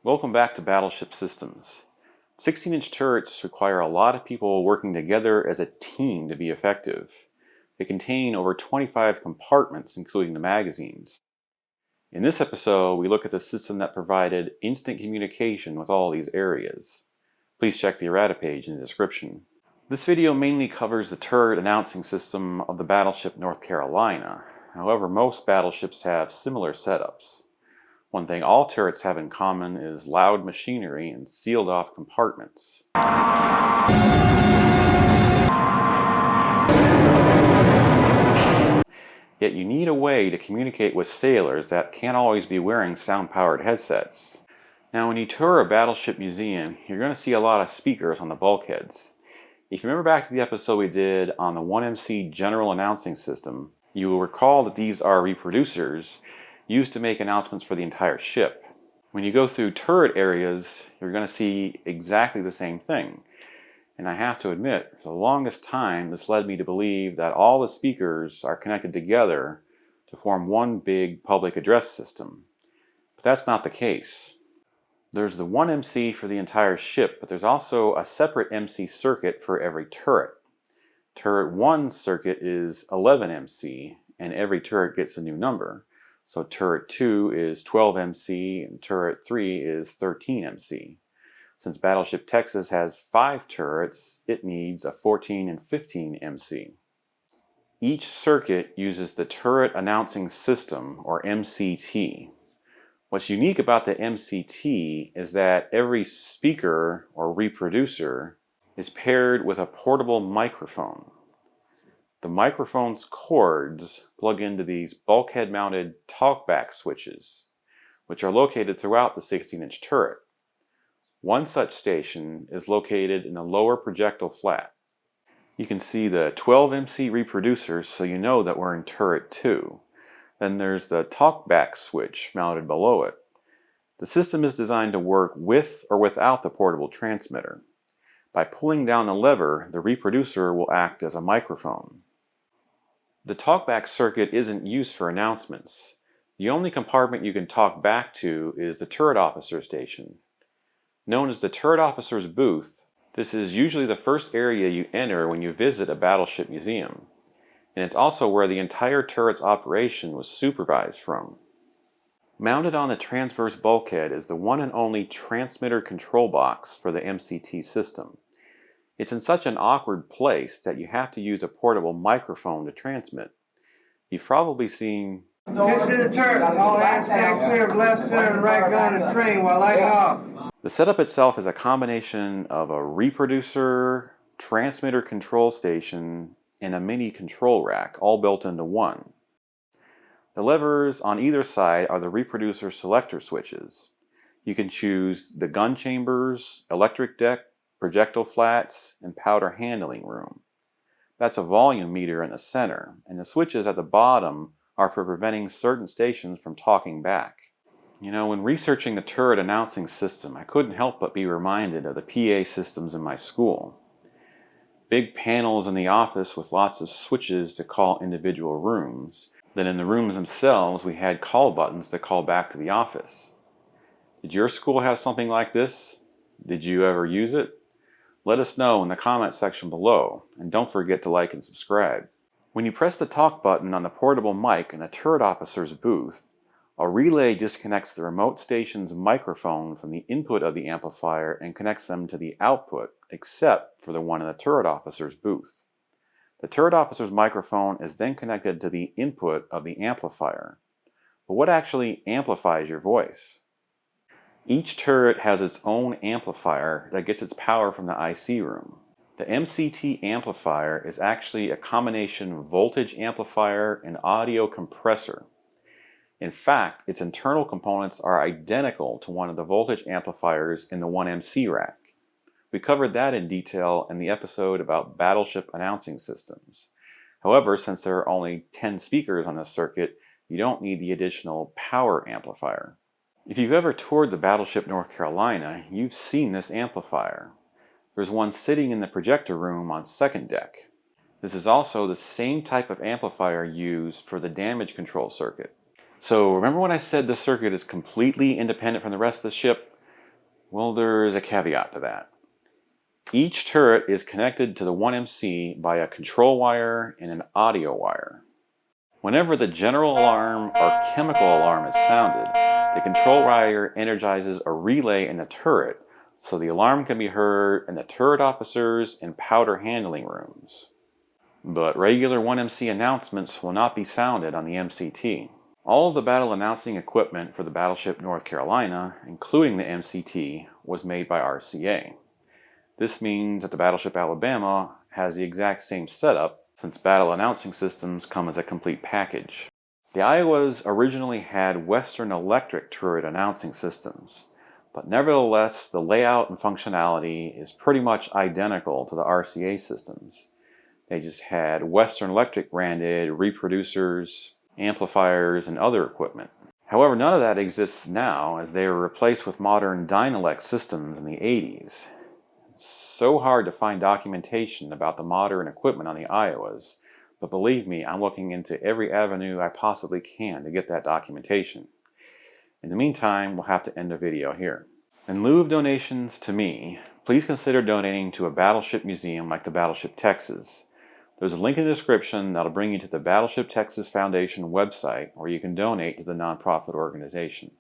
Welcome back to Battleship Systems. 16-inch turrets require a lot of people working together as a team to be effective. They contain over 25 compartments, including the magazines. In this episode, we look at the system that provided instant communication with all these areas. Please check the errata page in the description. This video mainly covers the turret announcing system of the Battleship North Carolina. However, most battleships have similar setups. One thing all turrets have in common is loud machinery and sealed-off compartments. Yet you need a way to communicate with sailors that can't always be wearing sound-powered headsets. Now, when you tour a battleship museum, you're going to see a lot of speakers on the bulkheads. If you remember back to the episode we did on the 1MC general announcing system, you will recall that these are reproducers used to make announcements for the entire ship. When you go through turret areas, you're going to see exactly the same thing. And I have to admit, for the longest time, this led me to believe that all the speakers are connected together to form one big public address system. But that's not the case. There's the one MC for the entire ship, but there's also a separate MC circuit for every turret. Turret 1's circuit is 11 MC, and every turret gets a new number. So turret 2 is 12 MC and turret 3 is 13 MC. Since Battleship Texas has 5 turrets, it needs a 14 and 15 MC. Each circuit uses the Turret Announcing System, or MCT. What's unique about the MCT is that every speaker or reproducer is paired with a portable microphone. The microphone's cords plug into these bulkhead-mounted talkback switches, which are located throughout the 16-inch turret. One such station is located in the lower projectile flat. You can see the 12 MC reproducers, so you know that we're in turret 2. Then there's the talkback switch mounted below it. The system is designed to work with or without the portable transmitter. By pulling down the lever, the reproducer will act as a microphone. The talkback circuit isn't used for announcements. The only compartment you can talk back to is the turret officer station. Known as the turret officer's booth, this is usually the first area you enter when you visit a battleship museum. And it's also where the entire turret's operation was supervised from. Mounted on the transverse bulkhead is the one and only transmitter control box for the MCT system. It's in such an awkward place that you have to use a portable microphone to transmit. You've probably seen... Attention to the turret. All hands stand clear of left, center, and right gun and train while lighting off. The setup itself is a combination of a reproducer, transmitter control station, and a mini control rack, all built into one. The levers on either side are the reproducer selector switches. You can choose the gun chambers, electric deck, projectile flats, and powder handling room. That's a volume meter in the center, and the switches at the bottom are for preventing certain stations from talking back. You know, when researching the turret announcing system, I couldn't help but be reminded of the PA systems in my school. Big panels in the office with lots of switches to call individual rooms. Then in the rooms themselves, we had call buttons to call back to the office. Did your school have something like this? Did you ever use it? Let us know in the comment section below, and don't forget to like and subscribe. When you press the talk button on the portable mic in the turret officer's booth, a relay disconnects the remote station's microphone from the input of the amplifier and connects them to the output, except for the one in the turret officer's booth. The turret officer's microphone is then connected to the input of the amplifier. But what actually amplifies your voice? Each turret has its own amplifier that gets its power from the IC room. The MCT amplifier is actually a combination voltage amplifier and audio compressor. In fact, its internal components are identical to one of the voltage amplifiers in the 1MC rack. We covered that in detail in the episode about battleship announcing systems. However, since there are only 10 speakers on this circuit, you don't need the additional power amplifier. If you've ever toured the Battleship North Carolina, you've seen this amplifier. There's one sitting in the projector room on second deck. This is also the same type of amplifier used for the damage control circuit. So remember when I said this circuit is completely independent from the rest of the ship? Well, there's a caveat to that. Each turret is connected to the 1MC by a control wire and an audio wire. Whenever the general alarm or chemical alarm is sounded, the control wire energizes a relay in the turret so the alarm can be heard in the turret officers and powder handling rooms. But regular 1MC announcements will not be sounded on the MCT. All of the battle announcing equipment for the Battleship North Carolina, including the MCT, was made by RCA. This means that the Battleship Alabama has the exact same setup, since battle announcing systems come as a complete package. The Iowas originally had Western Electric turret announcing systems, but nevertheless the layout and functionality is pretty much identical to the RCA systems. They just had Western Electric branded reproducers, amplifiers, and other equipment. However, none of that exists now, as they were replaced with modern Dynelec systems in the 80s. It's so hard to find documentation about the modern equipment on the Iowas, but believe me, I'm looking into every avenue I possibly can to get that documentation. In the meantime, we'll have to end the video here. In lieu of donations to me, please consider donating to a battleship museum like the Battleship Texas. There's a link in the description that'll bring you to the Battleship Texas Foundation website where you can donate to the nonprofit organization.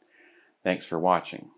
Thanks for watching.